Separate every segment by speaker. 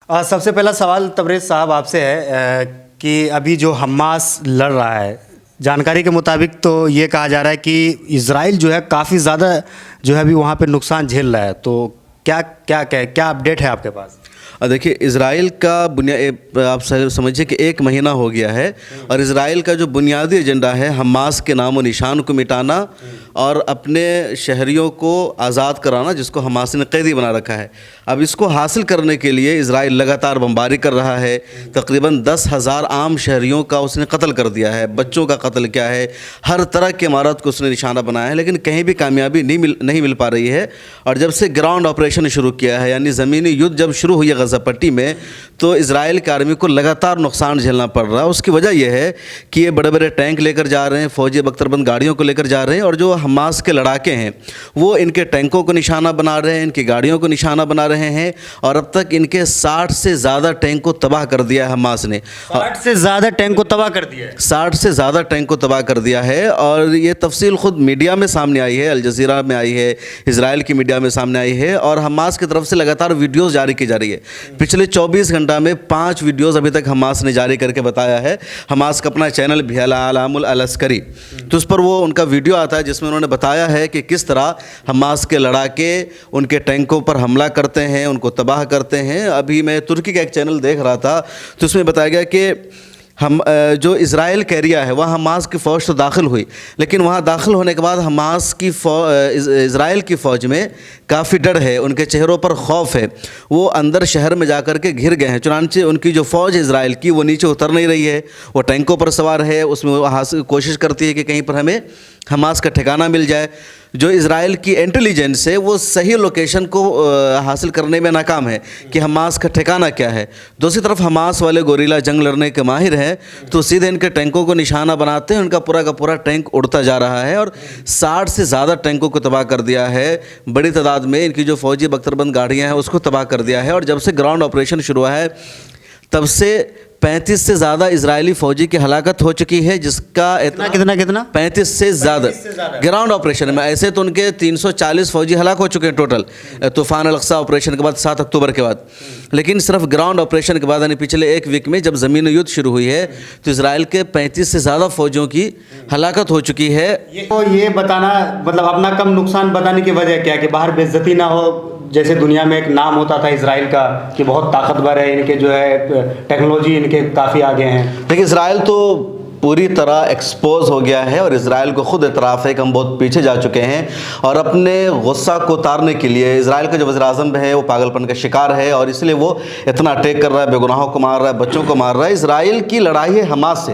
Speaker 1: سب سے پہلا سوال تبریز صاحب آپ سے ہے کہ ابھی جو حماس لڑ رہا ہے، جانکاری کے مطابق تو یہ کہا جا رہا ہے کہ اسرائیل جو ہے کافی زیادہ جو ہے ابھی وہاں پہ نقصان جھیل رہا ہے، تو کیا اپڈیٹ ہے آپ کے پاس؟
Speaker 2: دیکھیے، اسرائیل کا آپ سمجھیے کہ 1 مہینہ ہو گیا ہے، اور اسرائیل کا جو بنیادی ایجنڈا ہے حماس کے نام و نشان کو مٹانا اور اپنے شہریوں کو آزاد کرانا، جس کو حماس نے قیدی بنا رکھا ہے۔ اب اس کو حاصل کرنے کے لیے اسرائیل لگاتار بمباری کر رہا ہے۔ تقریباً 10,000 عام شہریوں کا اس نے قتل کر دیا ہے، بچوں کا قتل کیا ہے، ہر طرح کی عمارت کو اس نے نشانہ بنایا ہے، لیکن کہیں بھی کامیابی نہیں مل پا رہی ہے۔ اور جب سے گراؤنڈ آپریشن شروع کیا ہے، یعنی زمینی یدھ جب شروع ہوئی ہے غزہ پٹی میں، تو اسرائیل کی آرمی کو لگاتار نقصان جھیلنا پڑ رہا ہے۔ اس کی وجہ یہ ہے کہ یہ بڑے بڑے ٹینک لے کر جا رہے ہیں، فوجی بختربند گاڑیوں کو لے کر جا رہے ہیں، اور جو حماس کے لڑاکے ہیں وہ ان کے ٹینکوں کو نشانہ بنا رہے ہیں، ان کی گاڑیوں کو نشانہ بنا رہے ہیں، اور اب تک ان کے 60 سے زیادہ ٹینک کو تباہ کر دیا ہے حماس نے۔
Speaker 1: 60 سے زیادہ ٹینک کو تباہ کر دیا ہے؟
Speaker 2: 60 سے زیادہ ٹینک کو تباہ کر دیا ہے، اور یہ تفصیل خود میڈیا میں سامنے آئی ہے، الجزیرہ میں آئی ہے، اسرائیل کی میڈیا میں سامنے آئی ہے، اور حماس کی طرف سے لگاتار ویڈیوز جاری کی جا رہی ہے۔ پچھلے 24 گھنٹہ میں 5 ویڈیوز ابھی تک حماس نے جاری کر کے بتایا ہے۔ حماس کا اپنا چینل بھی ہے العلام العسکری، تو اس پر وہ ان کا ویڈیو آتا ہے جس میں انہوں نے بتایا ہے کہ کس طرح حماس کے لڑاکے ان کے ٹینکوں پر حملہ کرتے ہیں، ان کو تباہ کرتے ہیں۔ ابھی میں ترکی کا ایک چینل دیکھ رہا تھا، تو اس میں بتایا گیا کہ جو اسرائیل کا ایریا ہے وہاں حماس کی فوج تو داخل ہوئی، لیکن وہاں داخل ہونے کے بعد حماس کی اسرائیل کی فوج میں کافی ڈر ہے، ان کے چہروں پر خوف ہے، وہ اندر شہر میں جا کر کے گھر گئے ہیں۔ چنانچہ ان کی جو فوج ہے اسرائیل کی، وہ نیچے اتر نہیں رہی ہے، وہ ٹینکوں پر سوار ہے، اس میں وہ کوشش کرتی ہے کہ کہیں پر ہمیں حماس کا ٹھکانہ مل جائے۔ جو اسرائیل کی انٹیلیجنس ہے وہ صحیح لوکیشن کو حاصل کرنے میں ناکام ہے کہ حماس کا ٹھکانہ کیا ہے۔ دوسری طرف حماس والے گوریلا جنگ لڑنے کے ماہر ہیں، تو سیدھے ان کے ٹینکوں کو نشانہ بناتے ہیں، ان کا پورا ٹینک اڑتا جا رہا ہے، اور 60 سے زیادہ ٹینکوں کو تباہ کر دیا ہے۔ بڑی تعداد میں ان کی جو فوجی بختربند گاڑیاں ہیں اس کو تباہ کر دیا ہے، اور جب سے گراؤنڈ آپریشن شروع ہوا ہے تب سے 35 سے زیادہ اسرائیلی فوجی کی ہلاکت ہو چکی ہے، جس کا
Speaker 1: کتنا
Speaker 2: 35 سے زیادہ گراؤنڈ آپریشن میں۔ ایسے تو ان کے 340 فوجی ہلاک ہو چکے ہیں ٹوٹل، طوفان الاقصی آپریشن کے بعد 7 اکتوبر کے بعد، لیکن صرف گراؤنڈ آپریشن کے بعد یعنی پچھلے 1 ویک میں جب زمین یدھ شروع ہوئی ہے تو اسرائیل کے 35 سے زیادہ فوجیوں کی ہلاکت ہو چکی ہے۔
Speaker 1: یہ بتانا مطلب اپنا کم نقصان بتانے کی وجہ کیا ہے کہ باہر بے عزتی نہ ہو؟ جیسے دنیا میں ایک نام ہوتا تھا اسرائیل کا کہ بہت طاقتور ہے، ان کے جو ہے ٹیکنالوجی ان کے کافی آگے ہیں،
Speaker 2: لیکن اسرائیل تو پوری طرح ایکسپوز ہو گیا ہے، اور اسرائیل کو خود اعتراف ہے کہ ہم بہت پیچھے جا چکے ہیں، اور اپنے غصہ کو اتارنے کے لیے اسرائیل کا جو وزیر اعظم ہے وہ پاگل پن کا شکار ہے، اور اس لیے وہ اتنا اٹیک کر رہا ہے، بے گناہوں کو مار رہا ہے، بچوں کو مار رہا ہے۔ اسرائیل کی لڑائی ہے حماس سے۔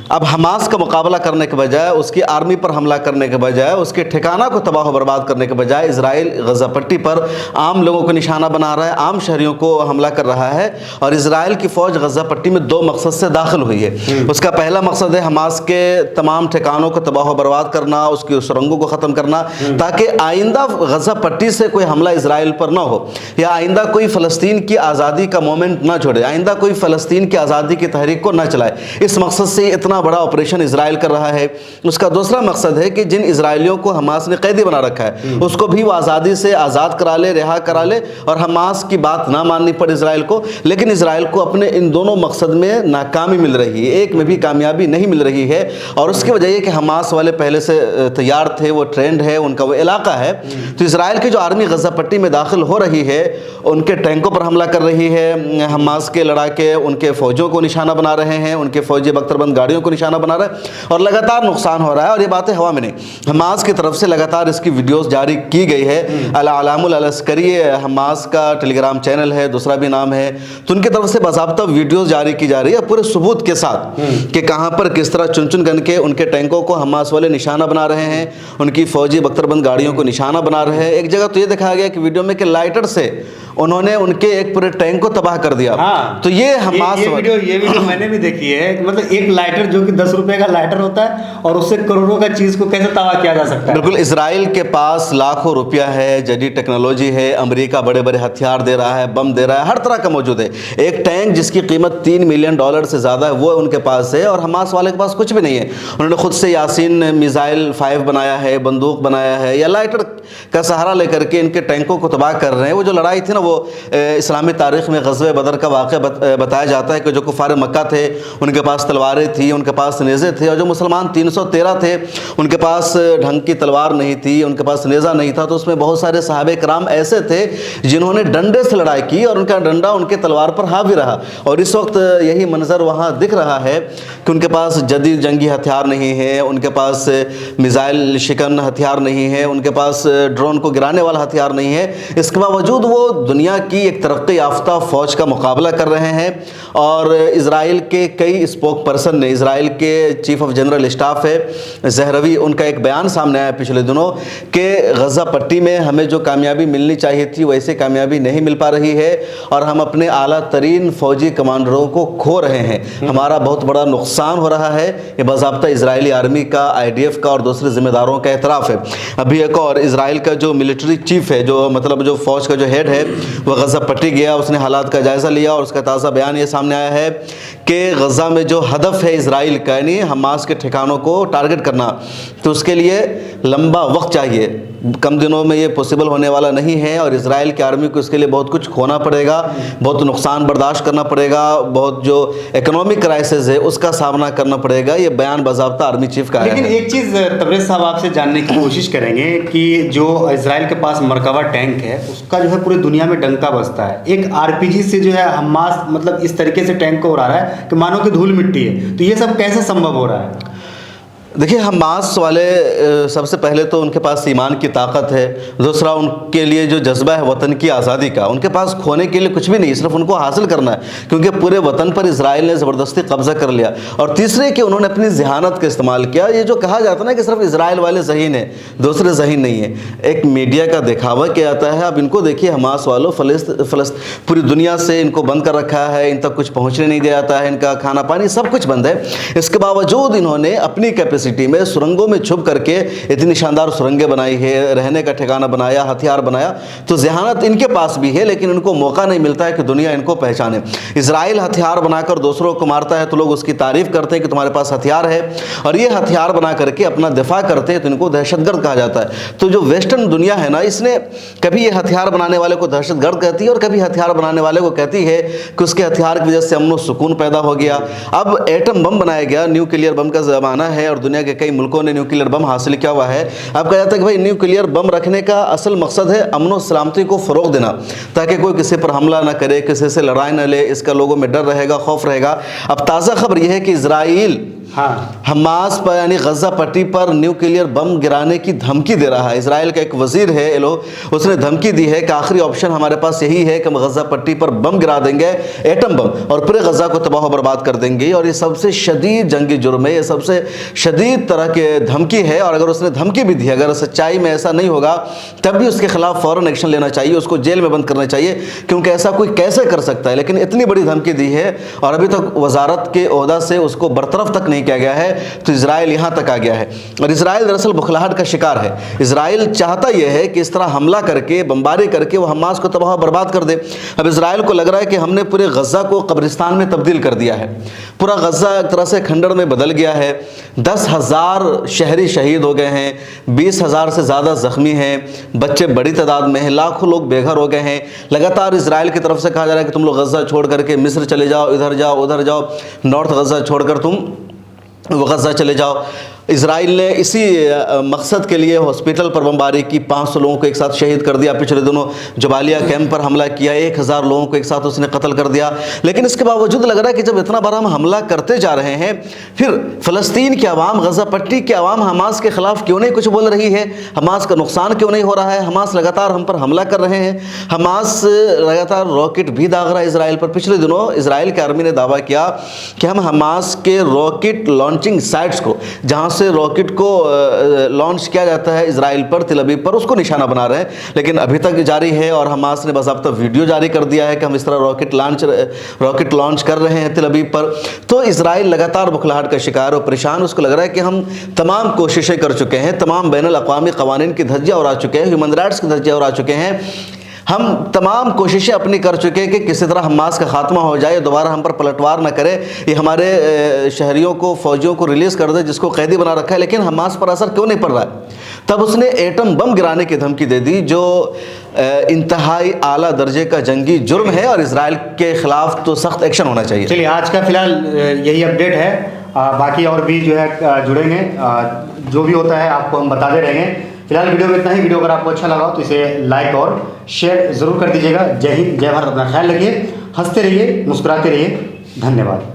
Speaker 2: اب حماس کا مقابلہ کرنے کے بجائے، اس کی آرمی پر حملہ کرنے کے بجائے، اس کے ٹھکانہ کو تباہ و برباد کرنے کے بجائے، اسرائیل غزہ پٹی پر عام لوگوں کو نشانہ بنا رہا ہے، عام شہریوں کو حملہ کر رہا ہے، اور اسرائیل کی فوج غزہ پٹی میں 2 مقصد سے داخل ہوئی ہے۔ اس کا پہلا مقصد ہے حماس کے تمام ٹھکانوں کو تباہ و برباد کرنا، اس کی سرنگوں کو ختم کرنا، تاکہ آئندہ غزہ پٹی سے کوئی حملہ اسرائیل پر نہ ہو، یا آئندہ کوئی فلسطین کی آزادی کا مومنٹ نہ چھوڑے، آئندہ کوئی فلسطین کی آزادی کی تحریک کو نہ چلائے۔ اس مقصد سے اتنا بڑا آپریشن اسرائیل کر رہا ہے۔ اس کا دوسرا مقصد ہے کہ جن اسرائیلیوں کو حماس نے قیدی بنا رکھا ہے اس کو بھی وہ آزادی سے آزاد کرا لے، رہا کرا لے، اور حماس کی بات نہ ماننی پڑے اسرائیل کو۔ لیکن اسرائیل کو اپنے ان دونوں مقصد میں ناکامی مل رہی ہے، ایک میں بھی کامیابی نہیں مل رہی ہے، اور اس کی وجہ یہ کہ حماس والے پہلے سے تیار تھے، وہ ٹرینڈ ہے، ان کا وہ علاقہ ہے۔ تو اسرائیل کی جو آرمی غزہ پٹی میں داخل ہو رہی ہے، ان کے ٹینکوں پر حملہ کر رہی ہے، حماس کے لڑاکے ان کے فوجوں کو نشانہ بنا رہے ہیں، ان کے فوجی بختربند گاڑیوں کو نشانہ بنا رہا ہے، اور لگاتار نقصان ہو رہا ہے، اور یہ باتیں ہوا میں نہیں۔ حماس کی طرف سے لگاتار اس کی ویڈیوز جاری کی گئی ہے۔ العلام العسکری حماس کا ٹیلی گرام چینل ہے، دوسرا بھی نام ہے، تو ان کی طرف سے باضابطہ ویڈیوز جاری کی جا رہی ہے پورے ثبوت کے ساتھ کہ کہاں پر کس طرح چن کر کے ان کے ٹینکوں کو حماس والے نشانہ بنا رہے ہیں، ان کی فوجی بختربند گاڑیوں کو نشانہ بنا رہے ہیں۔ ایک جگہ تو یہ دکھایا گیا کہ ویڈیو میں کہ لائٹر سے انہوں نے ان کے ایک پورے ٹینک کو تباہ کر دیا۔ تو یہ حماس
Speaker 1: یہ ویڈیو میں نے بھی دیکھی ہے، مطلب ایک لائٹر جو کہ 10 روپے کا لائٹر ہوتا ہے اور اس سے کروڑوں کا چیز کو کیسے تباہ کیا جا سکتا ہے۔
Speaker 2: بالکل، اسرائیل کے پاس لاکھوں روپیہ ہے، جدید ٹیکنالوجی ہے، امریکہ بڑے بڑے ہتھیار دے رہا ہے، بم دے رہا ہے، ہر طرح کا موجود ہے۔ ایک ٹینک جس کی قیمت $3 ملین سے زیادہ ہے وہ ان کے پاس ہے، اور حماس والے کے پاس کچھ بھی نہیں ہے۔ انہوں نے خود سے یاسین میزائل 5 بنایا ہے، بندوق بنایا ہے، یا لائٹر کا سہارا لے کر کے ان کے ٹینکوں کو تباہ کر رہے ہیں۔ وہ جو لڑائی تھی نا وہ اسلامی تاریخ میں غزوہ بدر کا واقعہ بتایا جاتا ہے کہ جو کفار مکہ تھے ان کے پاس تلواریں تھیں، ان کے پاس نیزے تھے، اور جو مسلمان 313 تھے ان کے پاس ڈھنگ کی تلوار نہیں تھی، ان کے پاس نیزہ نہیں تھا، تو اس میں بہت سارے صحابہ کرام ایسے تھے جنہوں نے ڈنڈے سے لڑائی کی اور ان کا ڈنڈا ان کے تلوار پر حاوی رہا۔ اور اس وقت یہی منظر وہاں دکھ رہا ہے کہ ان کے پاس جدید جنگی ہتھیار نہیں ہے، ان کے پاس میزائل شکن ہتھیار نہیں ہے، ان کے پاس ڈرون کو گرانے والا ہتھیار نہیں ہے، اس کے باوجود وہ دنیا کی ایک ترقی یافتہ فوج کا مقابلہ کر رہے ہیں۔ اور اسرائیل کے کئی اسپوک پرسن نے، اسرائیل کے چیف آف جنرل اسٹاف ہے زہروی، ان کا ایک بیان سامنے آیا پچھلے دنوں کہ غزہ پٹی میں ہمیں جو کامیابی ملنی چاہیے تھی ویسے کامیابی نہیں مل پا رہی ہے، اور ہم اپنے اعلیٰ ترین فوجی کمانڈروں کو کھو رہے ہیں، ہمارا بہت بڑا نقصان ہو رہا ہے۔ یہ باضابطہ اسرائیلی آرمی کا، IDF کا اور دوسرے ذمہ داروں کا اعتراف ہے۔ ابھی ایک اور اسرائیل کا جو ملٹری چیف ہے، جو مطلب جو فوج کا جو ہیڈ ہے، وہ غزہ پٹی گیا، اس نے حالات کا جائزہ لیا، اور اس کا تازہ بیان یہ سامنے آیا ہے کہ غزہ میں جو ہدف ہے اسرائیل کا، یعنی حماس کے ٹھکانوں کو ٹارگٹ کرنا، تو اس کے لیے لمبا وقت چاہیے، کم دنوں میں یہ پوسیبل ہونے والا نہیں ہے، اور اسرائیل کی آرمی کو اس کے لیے بہت کچھ کھونا پڑے گا، بہت نقصان برداشت کرنا پڑے گا، بہت جو اکنامک کرائسس ہے اس کا سامنا کرنا پڑے گا۔ یہ بیان باضابطہ آرمی چیف کا ہے۔
Speaker 1: لیکن ایک چیز تبریز صاحب آپ سے جاننے کی کوشش کریں گے کہ جو اسرائیل کے پاس مرکبہ ٹینک ہے اس کا جو ہے پوری دنیا میں ڈنکا بجتا ہے، ایک RPG سے جو ہے حماس مطلب اس طریقے سے ٹینک کو اڑا رہا ہے کہ مانو کہ دھول مٹی ہے، تو یہ سب کیسے سمبھو ہو رہا ہے؟
Speaker 2: دیکھیے، حماس والے سب سے پہلے تو ان کے پاس ایمان کی طاقت ہے، دوسرا ان کے لیے جو جذبہ ہے وطن کی آزادی کا، ان کے پاس کھونے کے لیے کچھ بھی نہیں، صرف ان کو حاصل کرنا ہے، کیونکہ پورے وطن پر اسرائیل نے زبردستی قبضہ کر لیا۔ اور تیسرے کہ انہوں نے اپنی ذہانت کا استعمال کیا۔ یہ جو کہا جاتا ہے نا کہ صرف اسرائیل والے ذہین ہیں، دوسرے ذہین نہیں ہیں، ایک میڈیا کا دکھاوا کیا جاتا ہے۔ اب ان کو دیکھیے، حماس والوں پوری دنیا سے ان کو بند کر رکھا ہے، ان تک کچھ پہنچنے نہیں دیا جاتا ہے، ان کا کھانا پانی سب کچھ بند ہے۔ اس کے باوجود انہوں نے اپنی سٹی میں سرنگوں میں چھپ کر کے اتنی شاندار سرنگیں بنائی ہے، رہنے کا ٹھکانہ بنایا، ہتھیار بنایا، تو ذہانت ان کے پاس بھی ہے، لیکن ان کو موقع نہیں ملتا ہے کہ دنیا ان کو پہچانے۔ اسرائیل ہتھیار بنا کر دوسروں کو مارتا ہے تو لوگ اس کی تعریف کرتے ہیں کہ تمہارے پاس ہتھیار ہے، اور یہ ہتھیار بنا کر کے اپنا دفاع کرتے ہیں تو ان کو دہشت گرد کہا جاتا ہے۔ تو جو ویسٹرن دنیا ہے نا، اس نے کبھی یہ ہتھیار بنانے والے کو دہشت گرد کہتی ہے، اور کبھی ہتھیار بنانے والے کو کہتی ہے کہ اس کے ہتھیار کی وجہ سے امن و سکون پیدا ہو گیا۔ اب ایٹم بم بنایا گیا، نیوکلیئر بم کا زمانہ ہے، اور دنیا کے کئی ملکوں نے نیوکلیئر بم حاصل کیا ہوا ہے۔ اب کہا جاتا ہے کہ بھائی نیوکلیئر بم رکھنے کا اصل مقصد ہے امن و سلامتی کو فروغ دینا، تاکہ کوئی کسی پر حملہ نہ کرے، کسی سے لڑائی نہ لے، اس کا لوگوں میں ڈر رہے گا، خوف رہے گا۔ اب تازہ خبر یہ ہے کہ اسرائیل حماس پر یعنی غزہ پٹی پر نیوکلیئر بم گرانے کی دھمکی دے رہا ہے۔ اسرائیل کا ایک وزیر ہے اس نے دھمکی دی ہے کہ آخری آپشن ہمارے پاس یہی ہے کہ ہم غزہ پٹی پر بم گرا دیں گے، ایٹم بم، اور پورے غزہ کو تباہ و برباد کر دیں گے، اور یہ سب سے شدید جنگی جرم ہے، یہ سب سے شدید طرح کے دھمکی ہے۔ اور اگر اس نے دھمکی بھی دی، اگر سچائی میں ایسا نہیں ہوگا تب بھی اس کے خلاف فوراً ایکشن لینا چاہیے، اس کو جیل میں بند کرنا چاہیے، کیونکہ ایسا کوئی کیسے کر سکتا ہے۔ لیکن اتنی بڑی دھمکی دی ہے اور ابھی تک وزارت کے عہدہ سے اس کو برطرف تک نہیں کیا گیا ہے، تو اسرائیل یہاں تک آ گیا ہے۔ اور اسرائیل دراصل بخلاہٹ کا شکار ہے۔ اسرائیل چاہتا یہ ہے کہ اس طرح حملہ کر کے، بمباری کر کے وہ حماس کو تباہ و برباد کر دے۔ اب اسرائیل کو لگ رہا ہے کہ ہم نے پورے غزہ کو قبرستان میں تبدیل کر دیا ہے، پورا غزہ ایک طرح سے کھنڈر میں بدل گیا ہے۔ 10,000 شہری شہید ہو گئے ہیں، 20,000 سے زیادہ زخمی ہیں، بچے بڑی تعداد میں ہیں، لاکھوں لوگ بے گھر ہو گئے ہیں۔ لگاتار اسرائیل کی طرف سے کہا جا رہا ہے کہ تم لوگ غزہ چھوڑ کر کے مصر چلے جاؤ، ادھر جاؤ ادھر جاؤ، نارتھ غزہ چھوڑ کر تم وہ غزہ چلے جاؤ۔ اسرائیل نے اسی مقصد کے لیے ہاسپٹل پر بمباری کی، 500 لوگوں کو ایک ساتھ شہید کر دیا۔ پچھلے دنوں جبالیہ کیمپ پر حملہ کیا، 1000 لوگوں کو ایک ساتھ اس نے قتل کر دیا۔ لیکن اس کے باوجود لگ رہا ہے کہ جب اتنا بڑا ہم حملہ کرتے جا رہے ہیں، پھر فلسطین کی عوام، غزہ پٹی کی عوام حماس کے خلاف کیوں نہیں کچھ بول رہی ہے؟ حماس کا نقصان کیوں نہیں ہو رہا ہے؟ حماس لگاتار ہم پر حملہ کر رہے ہیں، حماس لگاتار راکٹ بھی داغ رہا ہے اسرائیل پر۔ پچھلے دنوں اسرائیل کی آرمی نے دعویٰ کیا کہ ہم حماس کے راکٹ لانچنگ سائٹس کو، جہاں سے راکٹ کو لانچ کیا جاتا ہے اسرائیل پر، تل ابیب پر، اس کو نشانہ بنا رہے ہیں، لیکن ابھی تک جاری ہے۔ اور حماس نے باضابطہ ویڈیو جاری کر دیا ہے کہ ہم اس طرح راکٹ لانچ کر رہے ہیں تل ابیب پر۔ تو اسرائیل لگاتار بخلاہٹ کا شکار اور پریشان، اس کو لگ رہا ہے کہ ہم تمام کوششیں کر چکے ہیں، تمام بین الاقوامی قوانین کی دھجیاں اڑا چکے ہیں، ہیومن رائٹس کی دھجیاں اڑا چکے ہیں، ہم تمام کوششیں اپنی کر چکے ہیں کہ کسی طرح حماس کا خاتمہ ہو جائے، دوبارہ ہم پر پلٹوار نہ کرے، یہ ہمارے شہریوں کو، فوجیوں کو ریلیز کر دے جس کو قیدی بنا رکھا ہے۔ لیکن حماس پر اثر کیوں نہیں پڑ رہا ہے؟ تب اس نے ایٹم بم گرانے کی دھمکی دے دی، جو انتہائی اعلیٰ درجے کا جنگی جرم ہے اور اسرائیل کے خلاف تو سخت ایکشن ہونا چاہیے.
Speaker 1: چلیے آج کا فی الحال یہی اپڈیٹ ہے. باقی اور بھی جو ہے جڑیں گے, جو بھی ہوتا ہے آپ کو ہم بتاتے رہیں گے. فی الحال ویڈیو میں اتنا ہی. ویڈیو اگر آپ کو اچھا لگا تو اسے لائک اور شیئر ضرور کر دیجیے گا. جے ہند, جے بھارت. اپنا خیال رکھیے, ہنستے رہیے, مسکراتے رہیے. دھنیہ واد.